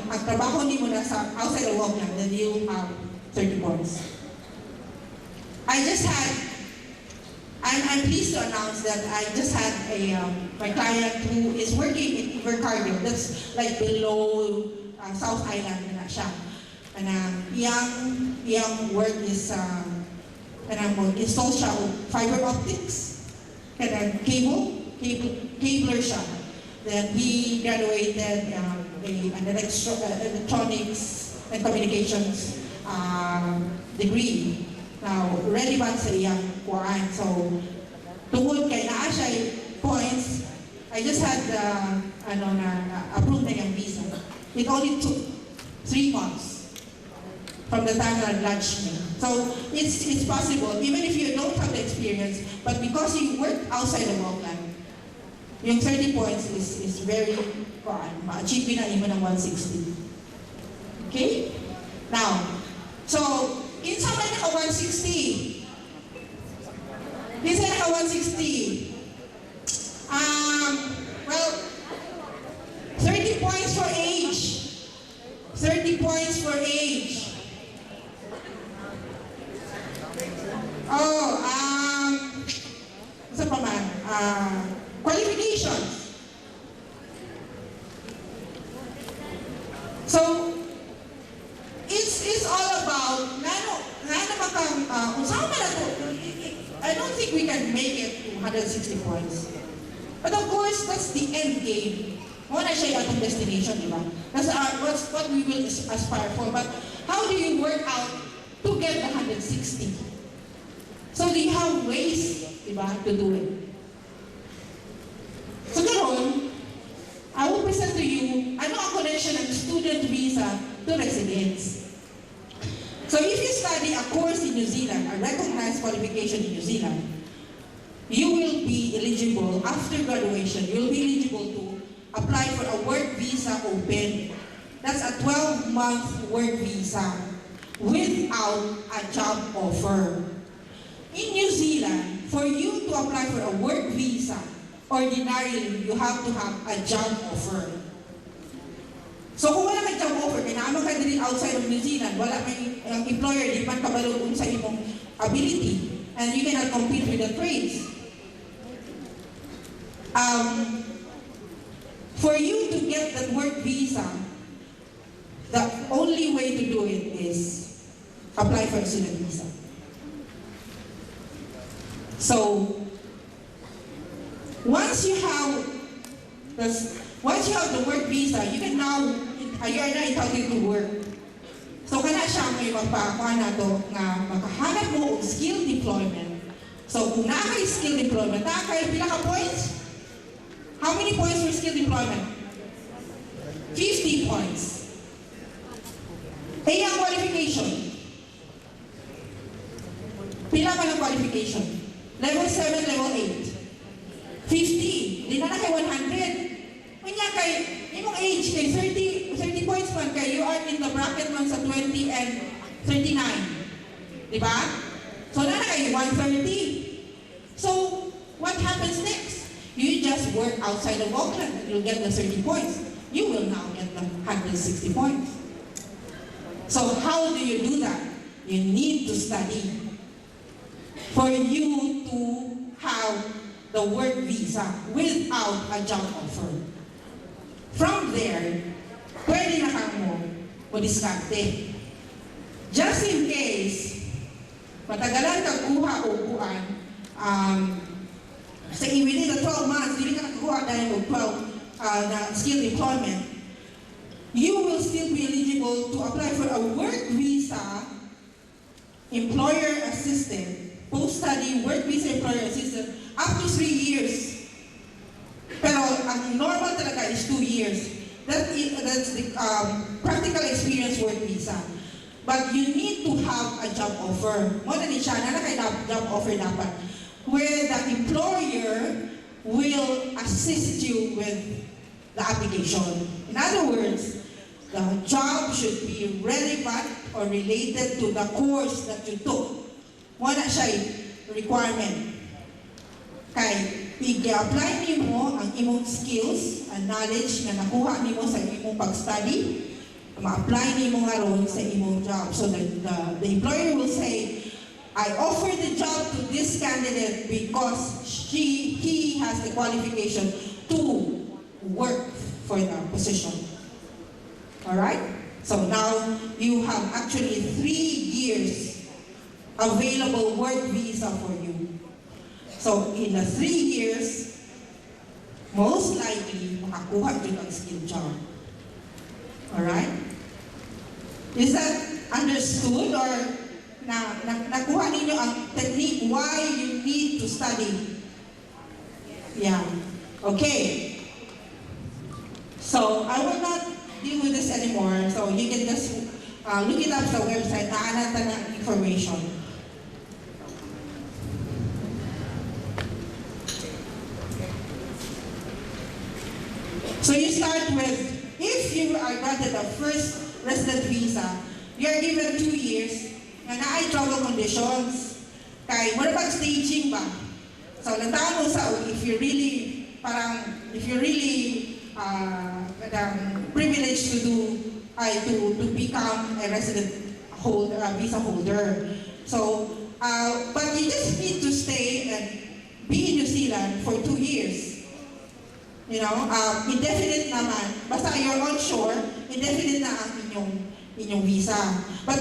ang trabaho ni mo na sa outside the work lang, then you have 30 points. I'm pleased to announce that I just had my client who is working in Invercargill. That's like below South Island na siya. And iyang work is install siya fiber optics and cabler siya. Then he graduated an electronics and communications degree. Now, relevant sa iyang kuhaan. So, tungkol kay naa siya points, I just had approved na yung visa. It only took 3 months from the time I launched me. So, it's possible, even if you don't have the experience, but because you work outside of Auckland, yung 30 points is very ma-achieve na even ng 160. Okay? Now, so, kinsa may naka 160? Kinsa naka 160? Well, 30 points for age. 30 points for age. Oh, isa pa man? Qualifications. So, it's all about I don't think we can make it to 160 points. But of course, that's the end game. Muna siya yung destination, di ba? That's what we will aspire for. But how do you work out to get the 160? So do you have ways, di ba, to do it? So ngayon, I will present to you ano ang connection ng student visa to residence. So if you study a course in New Zealand, a recognized qualification in New Zealand, you will be eligible, after graduation, you will be eligible to apply for a work visa open. That's a 12-month work visa without a job offer. In New Zealand, for you to apply for a work visa, ordinarily, you have to have a job offer. So kung wala may job offer, kaya naman ka din outside of New Zealand, wala may employer, di man kabalog sa imong ability, and you cannot compete with the trades. For you to get that work visa, the only way to do it is apply for a student visa. So, once you have the work visa, you can now, you are now entitled to work. So, kana siya may magpakuha na to nga makahanap mo og skill deployment. So, kung nakay skill deployment, nakay pila ka points? How many points for skill deployment? 50 points. Ay ang qualification. Pila ka ng qualification? Level 7, level 8. 50. Di na kay 100. Kanya kay, imong age kay 30 points man kay you are in the bracket man sa 20 and 39. Diba? So na kay 130. So, what happens next? You just work outside of Auckland, you'll get the 30 points. You will now get the 160 points. So how do you do that? You need to study. For you to have the work visa without a job offer. From there, pwede na kang mo diskarte. Just in case, matagalan kang kuha o kuhaan, sa within the 12 months, hindi ka nakakuha dahil ng 12 na skill deployment, you will still be eligible to apply for a work visa, employer assistant, post-study work visa employer assistant, up to 3 years. Pero ang normal talaga is 2 years. That's the practical experience work visa. But you need to have a job offer. Mo na ni siya, na kay job offer dapat, where the employer will assist you with the application. In other words, the job should be relevant or related to the course that you took. Mo na siya requirement. Kay i-apply nimo ang imong skills and knowledge na nakuha nimo sa imong pag-study ma-apply ni mo aron sa imong job. So the employer will say, I offer the job to this candidate because he has the qualification to work for the position. Alright? So now you have actually 3 years available work visa for you. So in the 3 years, most likely makakuha dyan ang skill job. Alright? Is that understood or nakuha ninyo ang technique why you need to study? Yeah. Okay. So I will not deal with this anymore. So you can just look it up sa website. Naanatan ng information. So you start with, if you are granted a first resident visa, you are given 2 years na ay travel conditions. Kay, what about staging ba? So, lantaan mo sa, if you're really privileged to become a resident holder, visa holder. So, but you just need to stay and be in New Zealand for 2 years. You know, indefinite naman. Basta you're on shore, indefinite na ang inyong visa. But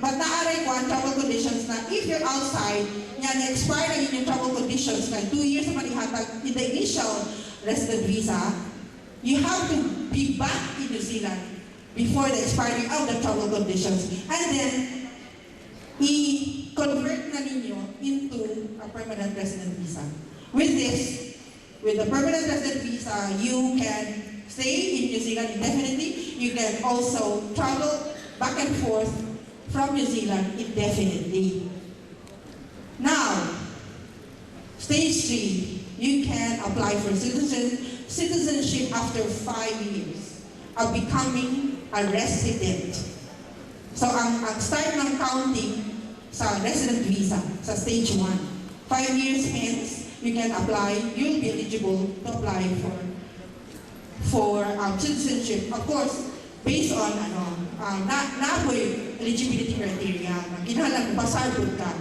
naaray ko ang travel conditions na if you're outside, yan, na-expire ang inyong travel conditions na 2 years naman ihatag in the initial resident visa, you have to be back in New Zealand before the expiry of the travel conditions. And then, i-convert na ninyo into a permanent resident visa. With this, with the permanent resident visa, you can stay in New Zealand indefinitely. You can also travel back and forth from New Zealand indefinitely. Now, stage 3, you can apply for citizenship after 5 years of becoming a resident. So, ang start ng counting sa resident visa, sa stage 1. 5 years hence, you can apply, you'll be eligible to apply for citizenship. Of course, based on eligibility criteria, kinahanglan pasar pud ka.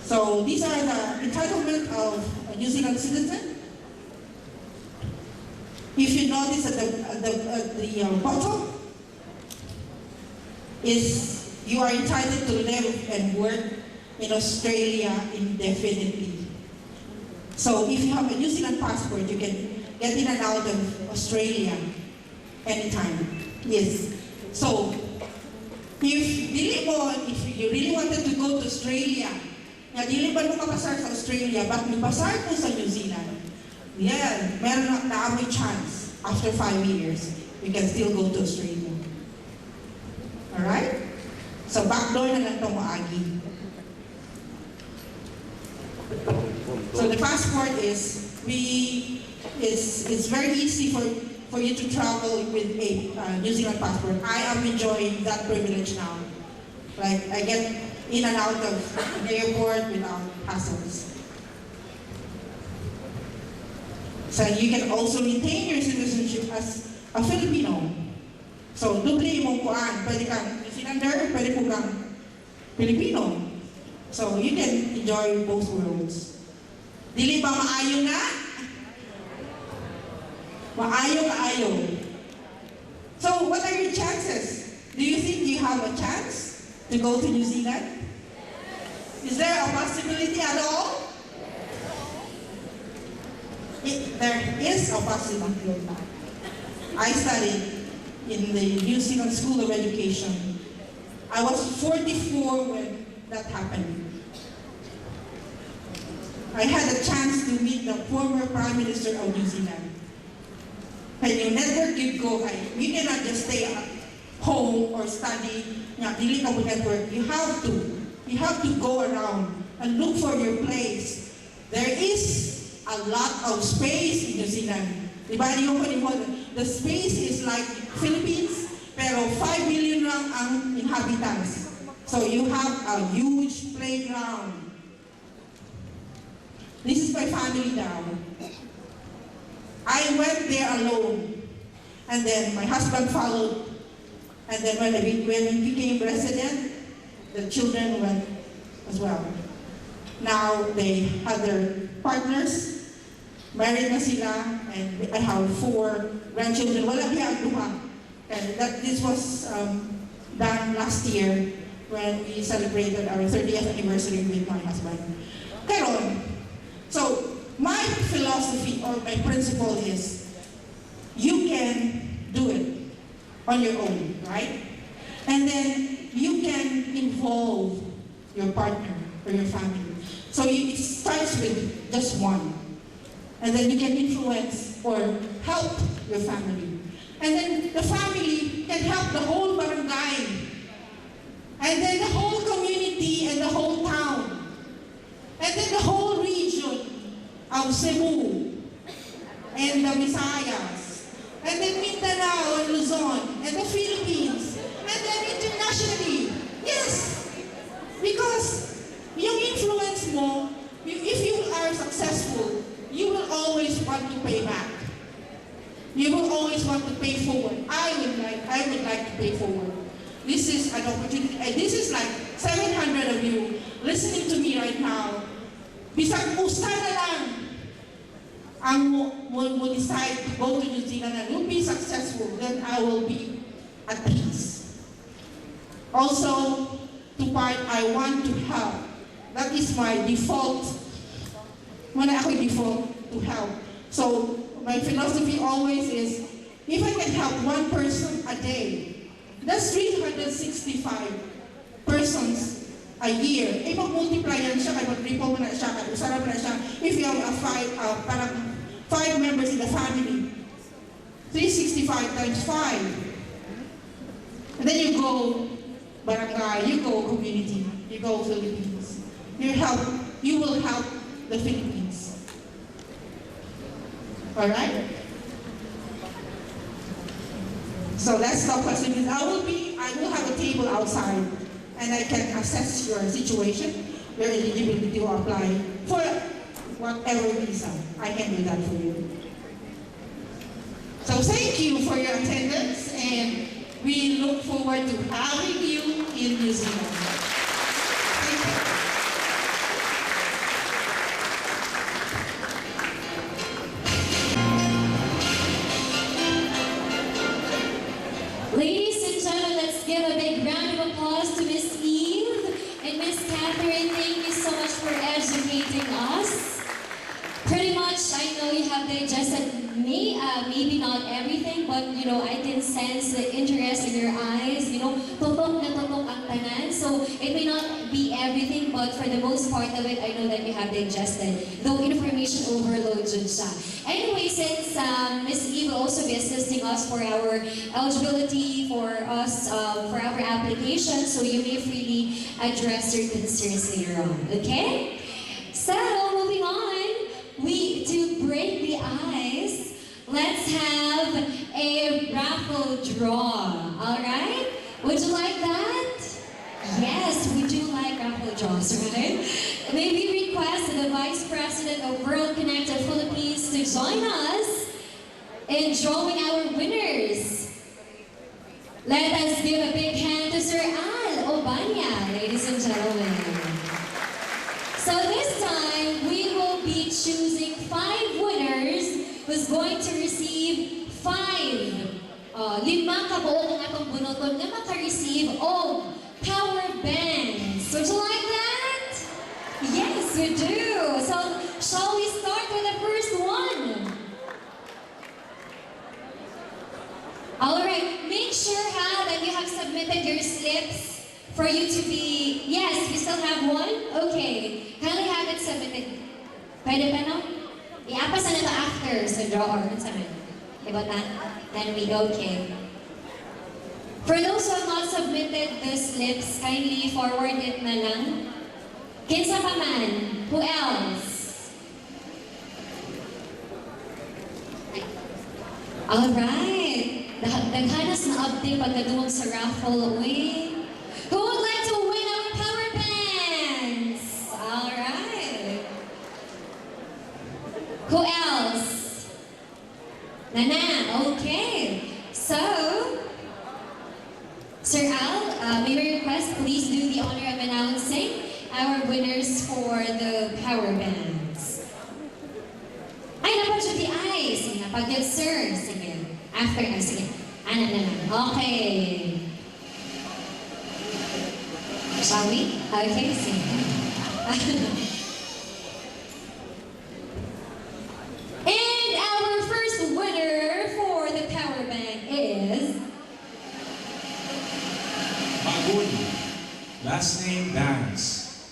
So these are the entitlement of a New Zealand citizen. If you notice at the bottom is you are entitled to live and work in Australia indefinitely. So if you have a New Zealand passport, you can get in and out of Australia anytime. Yes. So if you really wanted to go to Australia, dili ba mo kapasar sa Australia, but may pasar po sa New Zealand, yeah, meron na amoy chance after 5 years, you can still go to Australia. Alright? So backdoor na lang ito moagi. So the passport is it's very easy for you to travel with a New Zealand passport. I am enjoying that privilege now. Like I get in and out of the airport without hassles. So you can also retain your citizenship as a Filipino. So doble imong kuan, pwede kang New Zealander, pwede po kang Filipino. So you can enjoy both worlds. Dili ba maayo na? Maayo. So what are your chances? Do you think you have a chance to go to New Zealand? Is there a possibility at all? There is a possibility. I studied in the New Zealand School of Education. I was 44 when that happened. I had a chance to meet the former Prime Minister of New Zealand. And your network you go, you cannot just stay at home or study, dili ka mo network. You have to go around and look for your place. There is a lot of space in New Zealand. Diba, the space is like Philippines, pero 5 million lang ang inhabitants. So you have a huge playground. This is my family now. I went there alone. And then my husband followed. And then when we became resident, the children went as well. Now they have their partners, married na sila, and I have 4 grandchildren. Wala biya ang duha. And this was done last year when we celebrated our 30th anniversary with my husband. Karon, so my philosophy or my principle is, you can do it on your own, right? And then you can involve your partner or your family. So it starts with just one. And then you can influence or help your family. And then the family can help the whole barangay. And then the whole community and the whole town. And then the whole region of Cebu and the Visayas. And then Mindanao and Luzon and the Philippines. And then internationally. Yes! Because yung influence mo, if you are successful, you will always want to pay back. You will always want to pay forward. I would like to pay forward. This is an opportunity. This is like 700 of you listening to me right now. Bisag usta na lang ang mo decide to go to New Zealand and will be successful, then I will be at peace. Also, I want to help. That is my default. When I default to help. So my philosophy always is, if I can help one person a day, that's 365 persons a year. Mag-multiply yan siya, mag-triple mo na siya, usara mo na siya. If you have parang 5 members in the family, 365 times 5. And then you go barangay, you go community, you go Philippines. You will help the Philippines. All right? So let's stop questioning. I will have a table outside, and I can assess your situation, your eligibility to apply for whatever visa. I can do that for you. So thank you for your attendance, and we look forward to having you in New Zealand. Thank you. Ladies and gentlemen, let's give a big round of applause to Miss Eve and Miss Catherine. Thank you so much for educating us. Pretty much, I know you have digested maybe not everything, but I can sense the interest in your eyes. Tutok na tutok ang tanan. So it may not be everything, but for the most part of it, I know that you have digested. Though information overload dyan siya. Anyway, since Miss Eve will also be assisting us for our eligibility, for our application, so you may freely address your concerns later on. Okay? So, moving on, to break the ice, let's have a raffle draw. Alright? Would you like that? Yes, we do like raffle draws, right? May we request the Vice President of World Connected Philippines to join us in drawing our winners. Let us give a big hand to Sir Al Obanya, ladies and gentlemen. So this time, we will be choosing 5 winners who's going to receive 5 limang kabuo ng atong bunoton na maka-receive of power bands. Would you like that? Yes, we do. So, shall we start with the first one? Alright, make sure that you have submitted your slips for you to be... Yes, we still have one? Okay. Kindly have it submitted. Pwede pa, no? Iapas na ito after sa drawer. Then we go, okay. For those who have not submitted the slips, kindly forward it na lang. Kinsa pa man? Who else? Alright. Daghanas na update pagkaduwag sa raffle. Who would like to win our power bands? Alright. Who else? Nana, okay. After, sige. Ano na lang. Okay. Shall we? Okay, sige. And our first winner for the power bank is... Magun. Last name Dance.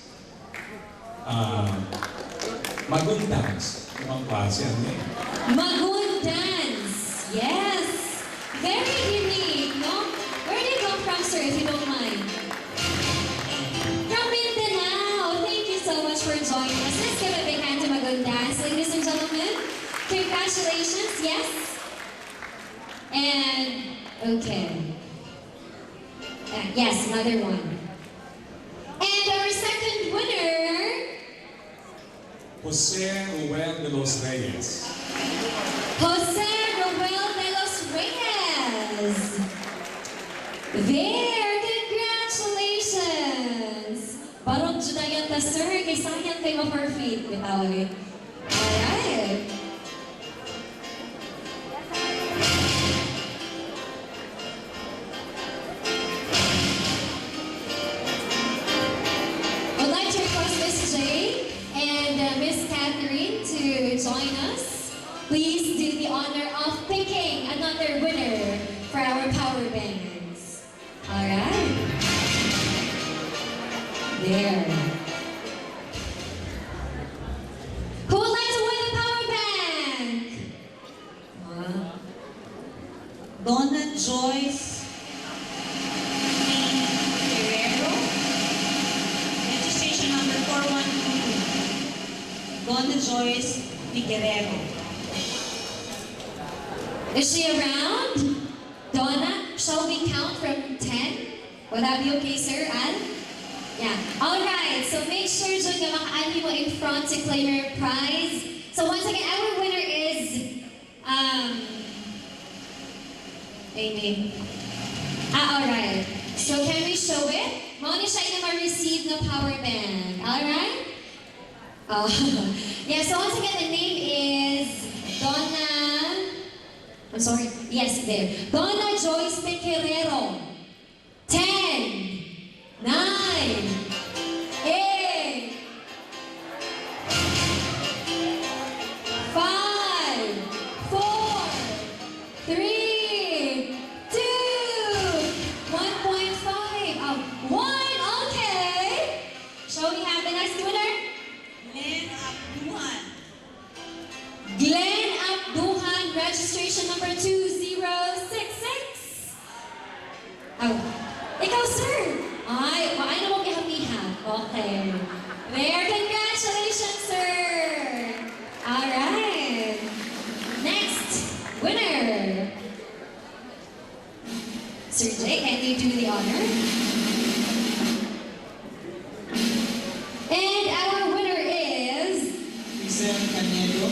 Magun Dance. Ibang klase yan eh. Magun Dance. Yes. Very unique, no? Where did you come from, sir, if you don't mind? From Mindanao. Thank you so much for joining us. Let's give a big hand to Magun Dance, ladies and gentlemen. Congratulations. Yes. And, okay. Yes, another one. And our second winner... Jose Ruel de los Reyes. Jose Ruel de los Reyes. There, congratulations. Parang judayan ta, sir. Kay sayang kayo ma-perfect. Bitawag. Alright. I'd like to request Miss J and Miss Catherine to join us. Please do the honor of picking another winner for our power banks. Alright. There. Who would like to win the power bank? Donna Joyce Guerrero. Registration number 4122. Donna Joyce Guerrero. Is she around? Donna, shall we count from 10? Would that be okay, sir, Al? Yeah. Alright, so make sure dyan nga maka-add mo in front to claim your prize. So once again, our winner is, Amy. Alright. So can we show it? Moni siya na ma-receive na power bank. Alright? Oh. Yeah, so once again, the name is Donna... I'm sorry. Yes, there. Donna Joyce Pequerero. 10, 9, 8, 5, 4, 3, 2, 1.5. 1. Okay. Shall we have the next winner? Glenn Abduhan. Glenn Abduhan, registration number 2066. Oh, ikaw, sir. Ay, na mo kihamihan. Okay. There, congratulations, sir. All right. Next winner. Sir Jay, can you do the honor? And our winner is... Giselle Canedo.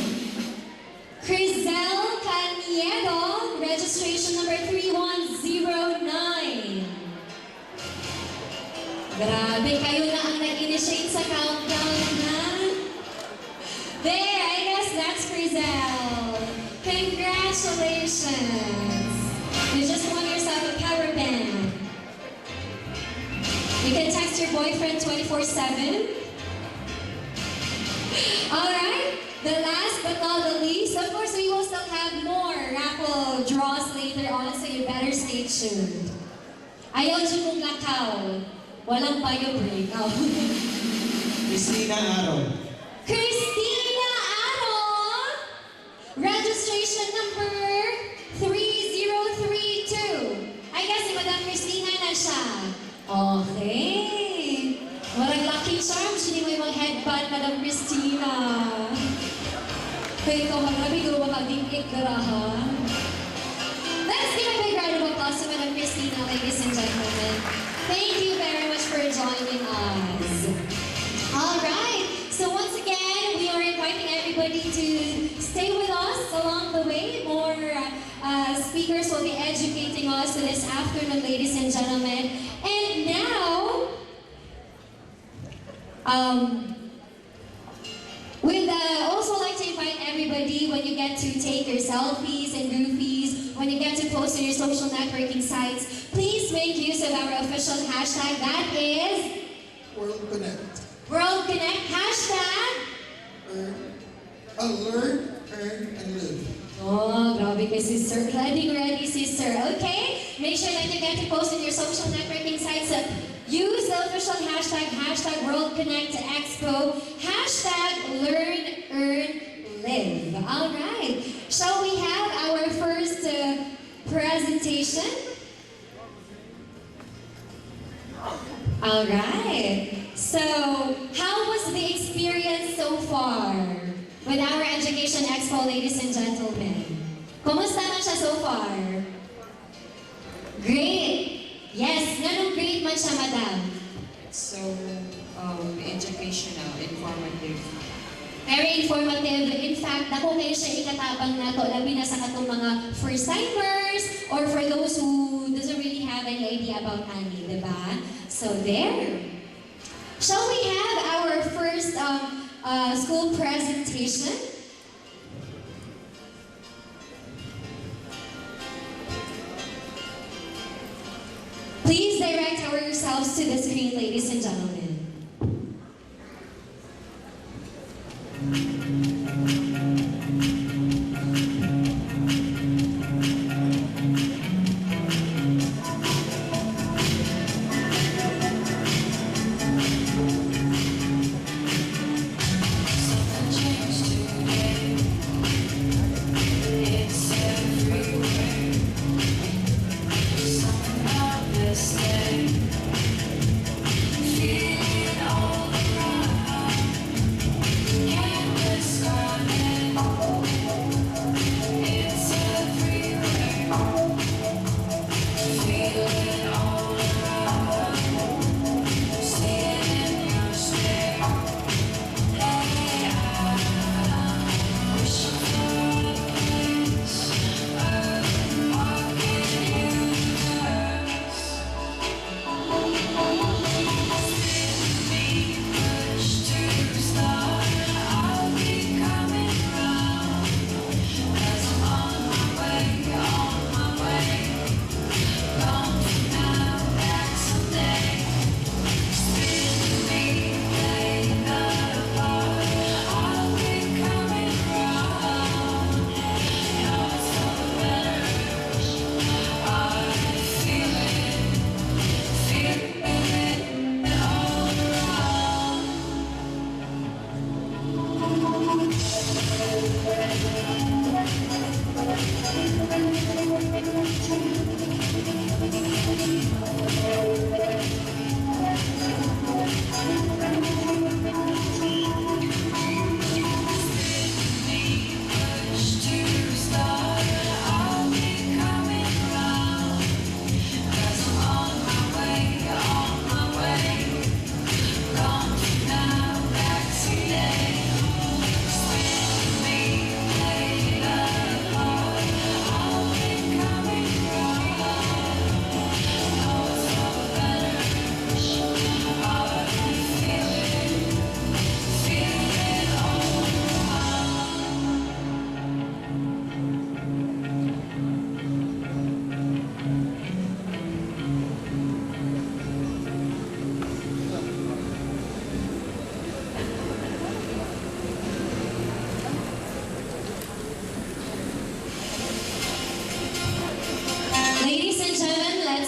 Crizel Caniedo, registration number 3109. Grabe, kayo na ang nag-initiate sa countdown, ha? There, I guess that's Crizel. Congratulations. You just won yourself a power band. You can text your boyfriend 24/7. Alright, the last but not the least, of course, we will still have more raffle draws later on, so you better stay tuned. Ayaw dyan mong lakaw. Walang bio break. Oh. Christina Aaron. Christina Aron! Registration number 3032. I guess si Madam Christina na siya. Okay. Walang lucky charms, hindi mo yung headband, Madam Christina. Kaya ikaw magabi, guro ba magdingkik ha? Let's give a big round of applause to Madam Christina, ladies and gentlemen. Thank you very much for joining us. Alright, so once again, we are inviting everybody to stay with us along the way. More speakers will be educating us this afternoon, ladies and gentlemen. And now, we'd also like to invite everybody when you get to take your selfies and goofies, when you get to post on your social networking sites, please make use of our official hashtag. That is World Connect. World Connect hashtag. Learn, earn, and live. Oh, grabe kay sister. Ready, sister. Okay? Make sure that you get to post on your social networking sites. Use the official hashtag, hashtag World Connect Expo, hashtag Learn, Earn, Live. All right. Shall we have our first presentation? All right. So, how was the experience so far with our Education Expo, ladies and gentlemen? Kumusta man siya so far? Great! Yes, ganun great man siya, madam. So, educational, informative. Very informative. In fact, dako kayo siya ikatabang na to, labi na sa katong mga first-timers or for those who doesn't really have any idea about honey, diba? So there. Shall we have our first school presentation? Please direct yourselves to the screen, ladies and gentlemen.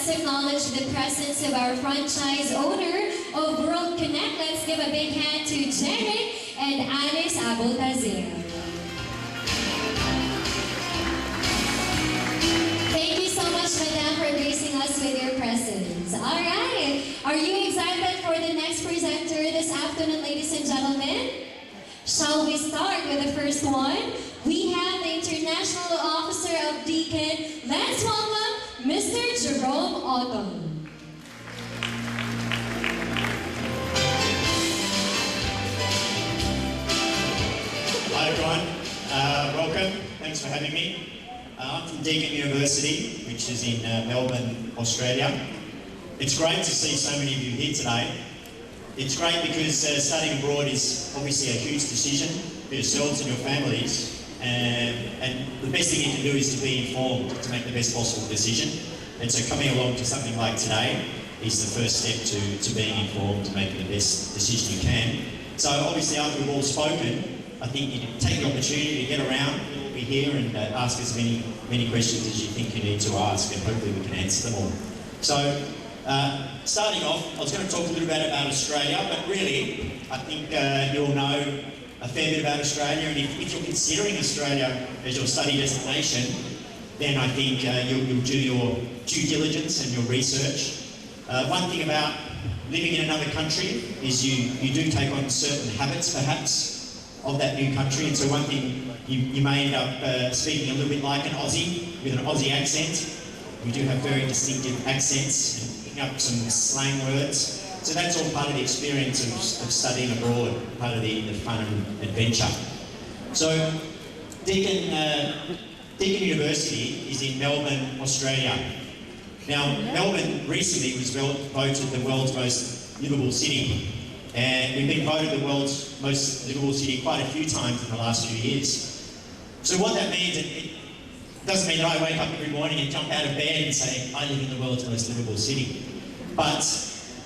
Acknowledge the presence of our franchise owner of World Connect. Let's give a big hand to Jared and Anis Abultazir. Thank you so much, Madam, for gracing us with your presence. All right. Are you excited for the next presenter this afternoon, ladies and gentlemen? Shall we start with the first one? We have the International Officer of Deacon. Let's welcome Mr. Jerome Autumn. Hi everyone, welcome, thanks for having me. I'm from Deakin University, which is in Melbourne, Australia. It's great to see so many of you here today. It's great because studying abroad is obviously a huge decision for yourselves and your families. and the best thing you can do is to be informed to make the best possible decision. And so coming along to something like today is the first step to being informed, to making the best decision you can. So obviously after we've all spoken, I think you can take the opportunity to get around, you'll be here and ask as many questions as you think you need to ask, and hopefully we can answer them all. So starting off, I was going to talk a little bit about Australia, but really I think you all know a fair bit about Australia, and if you're considering Australia as your study destination, then I think you'll do your due diligence and your research. One thing about living in another country is you do take on certain habits, perhaps, of that new country, and so one thing you may end up speaking a little bit like an Aussie, with an Aussie accent. We do have very distinctive accents and picking up some slang words. So that's all part of the experience of studying abroad, part of the fun and adventure. So Deakin University is in Melbourne, Australia. Now, Melbourne recently was voted the world's most livable city, and we've been voted the world's most livable city quite a few times in the last few years. So what that means, it doesn't mean that I wake up every morning and jump out of bed and say, I live in the world's most livable city. But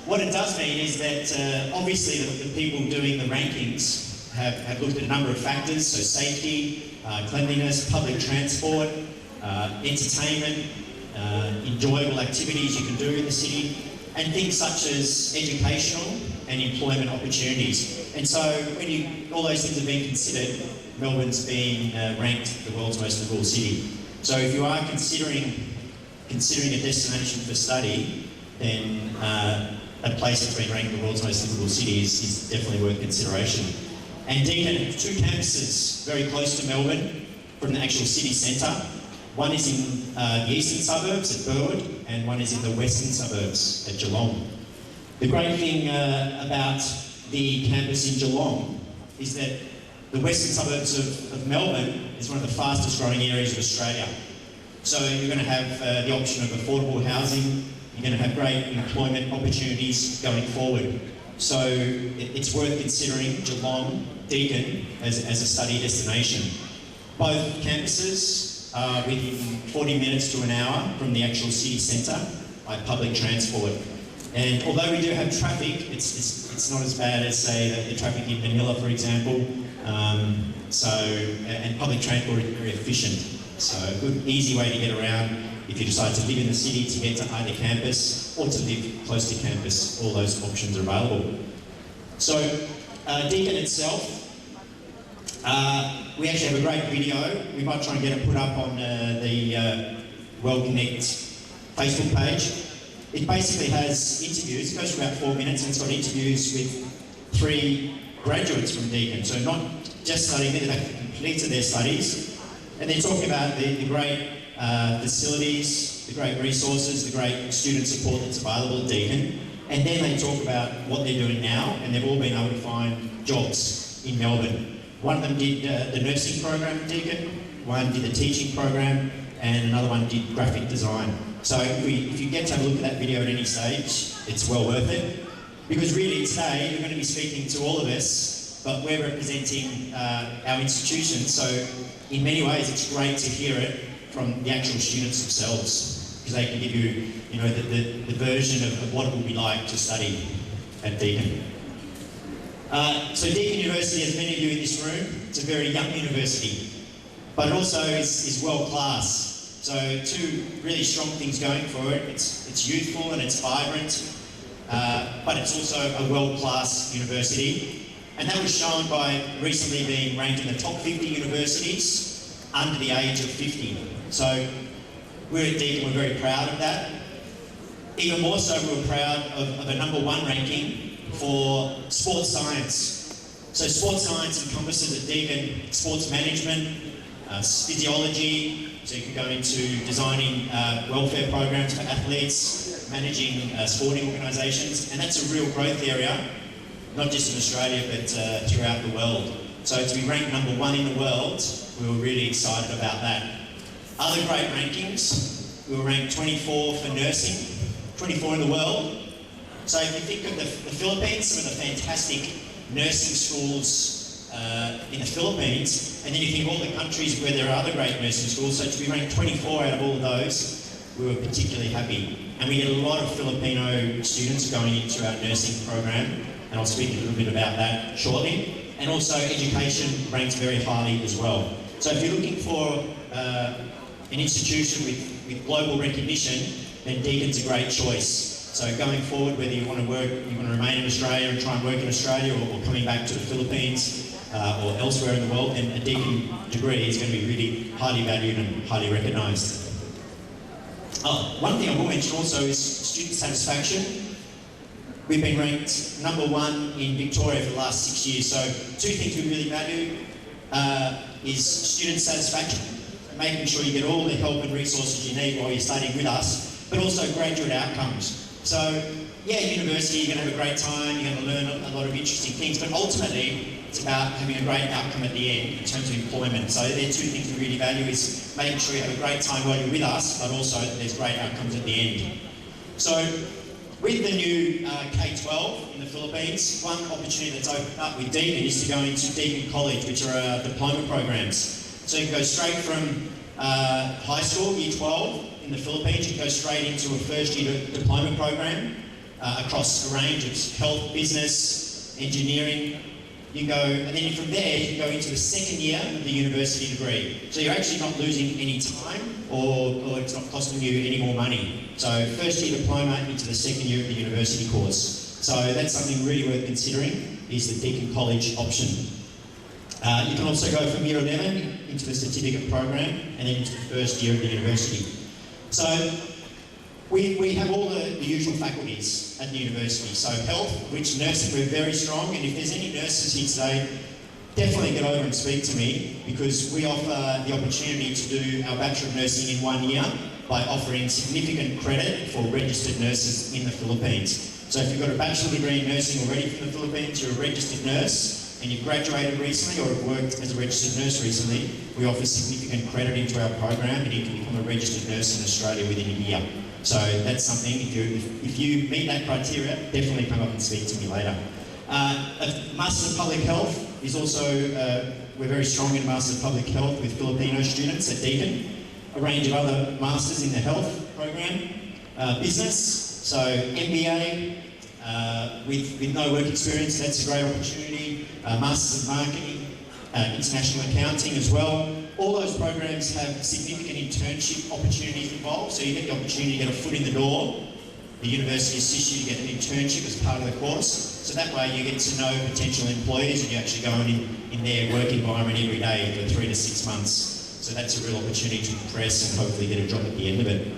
what it does mean is that obviously the people doing the rankings have looked at a number of factors, so safety, cleanliness, public transport, entertainment, enjoyable activities you can do in the city, and things such as educational and employment opportunities. And so when all those things have been considered, Melbourne's been ranked the world's most livable city. So if you are considering a destination for study, then a place that's been ranked the world's most livable city is definitely worth consideration. And Deakin has two campuses very close to Melbourne from the actual city centre. One is in the eastern suburbs at Burwood, and one is in the western suburbs at Geelong. The great thing about the campus in Geelong is that the western suburbs of Melbourne is one of the fastest growing areas of Australia. So you're going to have the option of affordable housing, you're going to have great employment opportunities going forward. So it's worth considering Geelong, Deakin as a study destination. Both campuses are within 40 minutes to an hour from the actual city centre by public transport. And although we do have traffic, it's not as bad as, say, the traffic in Manila, for example. And public transport is very efficient. So a good, easy way to get around if you decide to live in the city, to get to either campus or to live close to campus. All those options are available. So Deakin itself, we actually have a great video. We might try and get it put up on the World Connect Facebook page. It basically has interviews. It goes for about 4 minutes, and it's got interviews with 3 graduates from Deakin. So not just studying there, they've completed their studies, and they're talking about the great facilities, the great resources, the great student support that's available at Deakin. And then they talk about what they're doing now, and they've all been able to find jobs in Melbourne. One of them did the nursing program at Deakin, one did the teaching program, and another one did graphic design. So if you get to have a look at that video at any stage, it's well worth it. Because really today, you're going to be speaking to all of us, but we're representing our institution, so in many ways it's great to hear it from the actual students themselves, because they can give you, the version of what it will be like to study at Deakin. So Deakin University, as many of you in this room, it's a very young university, but it also is world class. So 2 really strong things going for it. It's youthful and it's vibrant, but it's also a world-class university. And that was shown by recently being ranked in the top 50 universities under the age of 50. So we're at Deakin, we're very proud of that. Even more so, we're proud of a #1 ranking for sports science. So sports science encompasses at Deakin sports management, physiology, so you can go into designing welfare programs for athletes, managing sporting organisations, and that's a real growth area, not just in Australia but throughout the world. So to be ranked #1 in the world, we were really excited about that. Other great rankings, we were ranked 24 for nursing, 24 in the world. So if you think of the Philippines, some of the fantastic nursing schools in the Philippines, and then you think of all the countries where there are other great nursing schools, so to be ranked 24 out of all of those, we were particularly happy. And we get a lot of Filipino students going into our nursing program, and I'll speak a little bit about that shortly. And also education ranks very highly as well. So if you're looking for an institution with global recognition, then Deacon's a great choice. So going forward, whether you want to remain in Australia and try and work in Australia, or coming back to the Philippines or elsewhere in the world, then a Deakin degree is going to be really highly valued and highly recognised. One thing I will mention also is student satisfaction. We've been ranked #1 in Victoria for the last 6 years. So 2 things we really value is student satisfaction, making sure you get all the help and resources you need while you're studying with us, but also graduate outcomes. So, yeah, university, you're going to have a great time, you're going to learn a lot of interesting things, but ultimately, it's about having a great outcome at the end in terms of employment. So there are 2 things we really value, is making sure you have a great time while you're with us, but also there's great outcomes at the end. So, with the new K-12 in the Philippines, one opportunity that's opened up with Deakin is to go into Deakin College, which are diploma programs. So you can go straight from high school, year 12, in the Philippines, you can go straight into a first-year diploma program across a range of health, business, engineering. You go, and then from there, you can go into the second year of the university degree. So you're actually not losing any time, or it's not costing you any more money. So first-year diploma into the second year of the university course. So that's something really worth considering, is the Deakin College option. You can also go from year 11 into the certificate program, and then into the first year of the university. So we have all the usual faculties at the university. So health, which nursing, we're very strong, and if there's any nurses here today, definitely get over and speak to me, because we offer the opportunity to do our Bachelor of Nursing in 1 year by offering significant credit for registered nurses in the Philippines. So if you've got a bachelor degree in nursing already from the Philippines, you're a registered nurse, and you've graduated recently or have worked as a registered nurse recently, we offer significant credit into our program, and you can become a registered nurse in Australia within a year. So that's something, if you meet that criteria, definitely come up and speak to me later. Master of Public Health is also, we're very strong in Master of Public Health with Filipino students at Deakin. A range of other masters in the health program. Business, so MBA, with no work experience, that's a great opportunity. Masters of Marketing, International Accounting as well. All those programs have significant internship opportunities involved, so you get the opportunity to get a foot in the door. The university assists you to get an internship as part of the course, so that way you get to know potential employees and you actually go in their work environment every day for 3 to 6 months. So that's a real opportunity to impress and hopefully get a job at the end of it.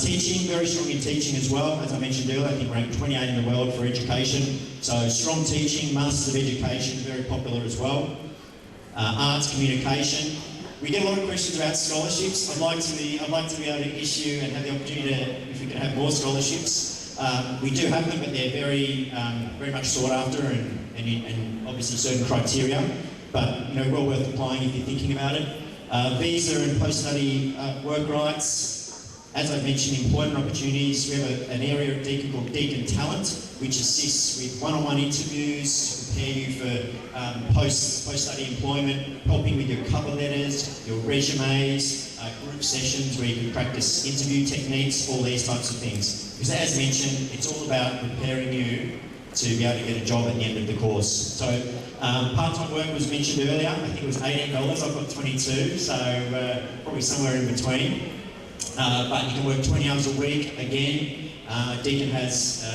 Teaching, very strong in teaching as well. As I mentioned earlier, I think ranked 28 in the world for education. So strong teaching, Masters of Education, very popular as well. Arts, communication. We get a lot of questions about scholarships. I'd like to be able to issue and have the opportunity to, if we could have more scholarships. We do have them, but they're very much sought after and obviously certain criteria. But well worth applying if you're thinking about it. Visa and post-study work rights. As I've mentioned, employment opportunities. We have an area at Deakin called Deakin Talent, which assists with one-on-one interviews, to prepare you for post-study employment, helping with your cover letters, your resumes, group sessions where you can practice interview techniques, all these types of things. Because as mentioned, it's all about preparing you to be able to get a job at the end of the course. So part-time work was mentioned earlier. I think it was $18. I've got 22, so probably somewhere in between. But you can work 20 hours a week. Again, Deakin has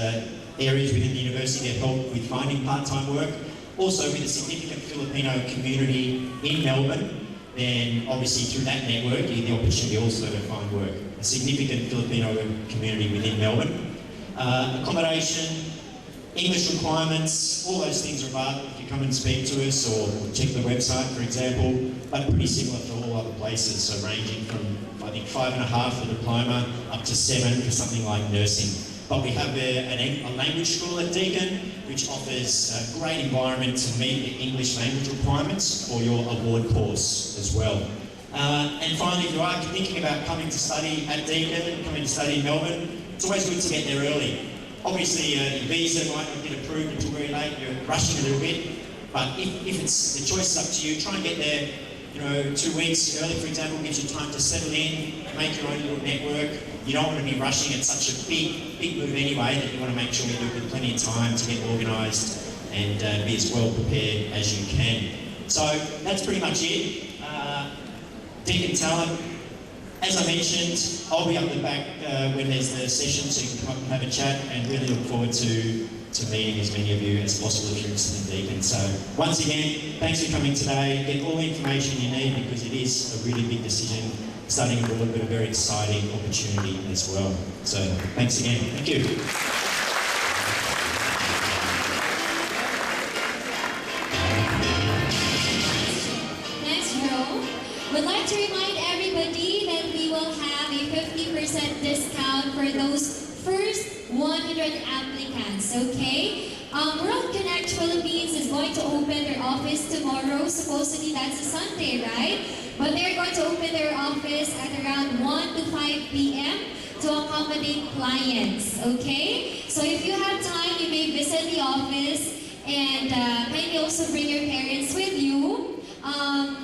areas within the university that help with finding part-time work. Also, with a significant Filipino community in Melbourne, then obviously through that network, you have the opportunity also to find work. A significant Filipino community within Melbourne. Accommodation, English requirements, all those things are available if you come and speak to us or check the website, for example, but pretty similar to all other places, so ranging from, I think, 5.5 for diploma up to 7 for something like nursing. But we have a language school at Deakin, which offers a great environment to meet the English language requirements for your award course as well. And finally, if you are thinking about coming to study at Deakin, coming to study in Melbourne, it's always good to get there early. Obviously, your visa might not get approved until very late, you're rushing a little bit. But if it's the choice is up to you, try and get there, 2 weeks early, for example, gives you time to settle in, make your own little network. You don't want to be rushing at such a big move anyway, that you want to make sure you do it with plenty of time to get organised and be as well prepared as you can. So that's pretty much it. Deacon Talent, as I mentioned, I'll be up the back when there's the session, so you can come up and have a chat, and really look forward to meeting as many of you as possible if you're interested in Deacon. So once again, thanks for coming today. Get all the information you need, because it is a really big decision, studying abroad, but a very exciting opportunity as well. So thanks again. Thank you. Next row. Would like to remind everybody that we will have a 50% discount for those first 100 applicants, okay? World Connect Philippines is going to open their office tomorrow. Supposedly that's a Sunday, right? But they're going to open their office at around 1 to 5 p.m. to accommodate clients, okay? So if you have time, you may visit the office, and kindly also bring your parents with you.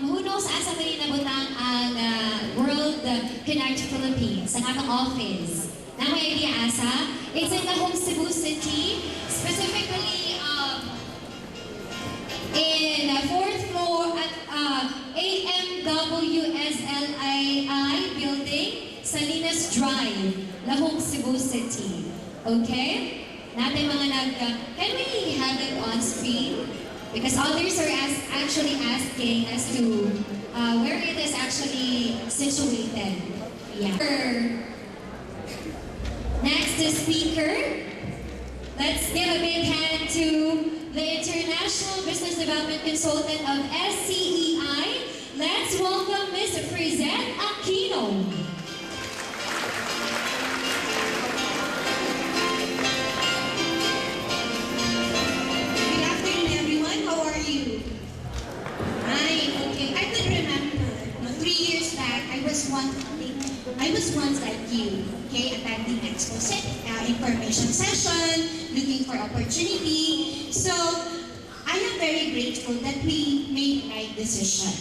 Who knows asa kayo nabutang ang World Connect Philippines, ang atong office? Na may idea asa? It's in the home Cebu City, specifically in 4th floor at AMWSLII building, Salinas Drive, Lahong, Cebu City. Okay? Natin mga can we have it on screen? Because others are actually asking as to where it is actually situated. Yeah. Next speaker, let's give a big hand to the International Business Development Consultant of SCEI. Let's welcome Ms. Frizette Aquino. Good afternoon, everyone. How are you? Hi. Okay. I could remember, 3 years back, I was once like you, okay, attending Expo information session, looking for opportunity. So I am very grateful that we made the right decision.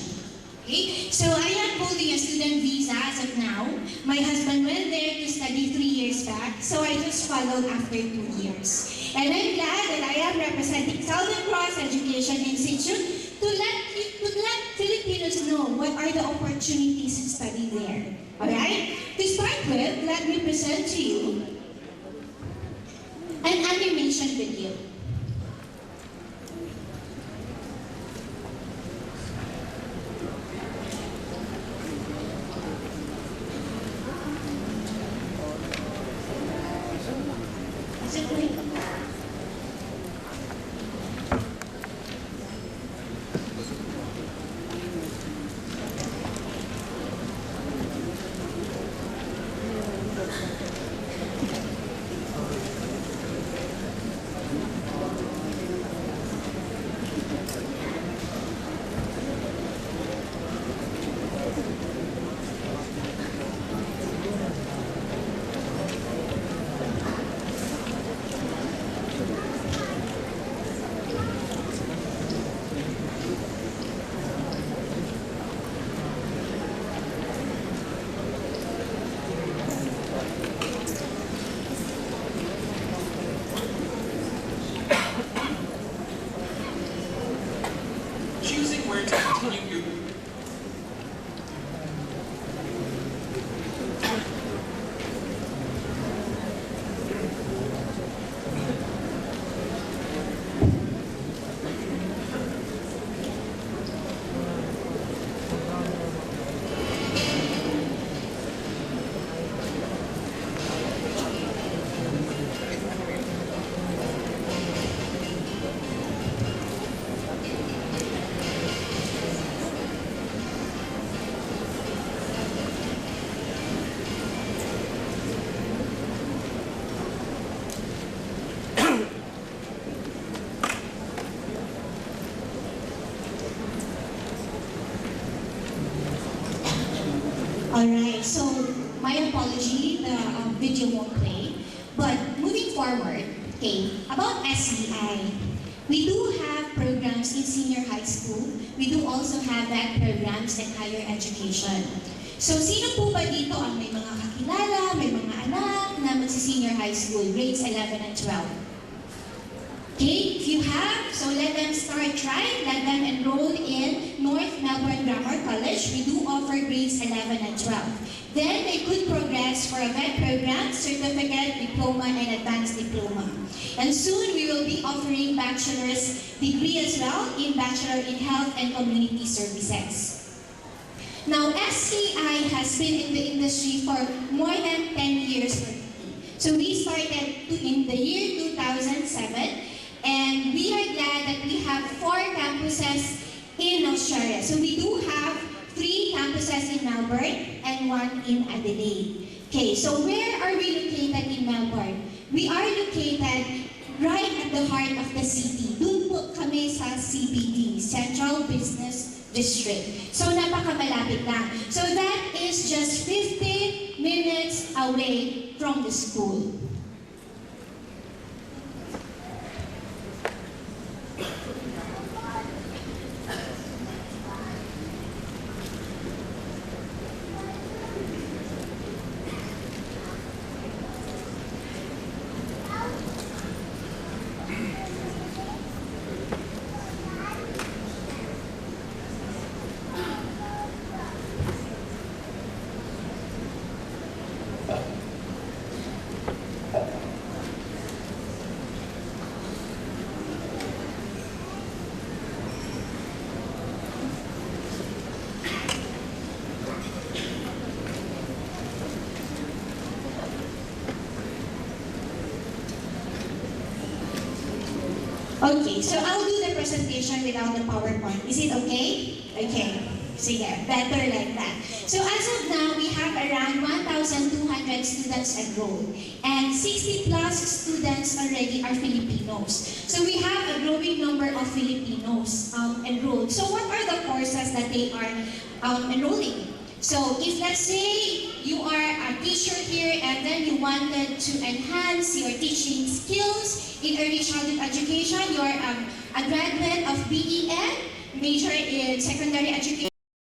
Okay, so I am holding a student visa as of now. My husband went there to study 3 years back, so I just followed after 2 years. And I'm glad that I am representing Southern Cross Education Institute to let Filipinos know what are the opportunities to study there. Alright? To start with, let me present to you an animation video. Is it playing? Choosing where to continue your Alright, so my apology, the video won't play. But moving forward, okay, about SCI. We do have programs in senior high school. We do also have that programs in higher education. So, sino po ba dito ang may mga kakilala, may mga anak na magsi-senior high school, grades 11 and 12? Okay, if you have, so let them start trying. Let them enroll in North Melbourne Grammar College. We do offer grades 11 and 12. Then they could progress for a VET program, certificate, diploma, and advanced diploma. And soon we will be offering bachelor's degree as well in Bachelor in Health and Community Services. Now, SCI has been in the industry for more than 10 years already. So we started in the year 2007. And we are glad that we have 4 campuses in Australia. So we do have 3 campuses in Melbourne and 1 in Adelaide. Okay, so where are we located in Melbourne? We are located right at the heart of the city. Doon po kami sa CBD, Central Business District. So napakamalapit lang. So that is just 15 minutes away from the school. Okay, so I'll do the presentation without the PowerPoint. Is it okay? Okay. Sige, better like that. So as of now, we have around 1,200 students enrolled. And 60 plus students already are Filipinos. So we have a growing number of Filipinos enrolled. So what are the courses that they are enrolling? So if let's say you are a teacher here and then you wanted to enhance your teaching skills in early childhood education, you are a graduate of BEN, major in secondary education.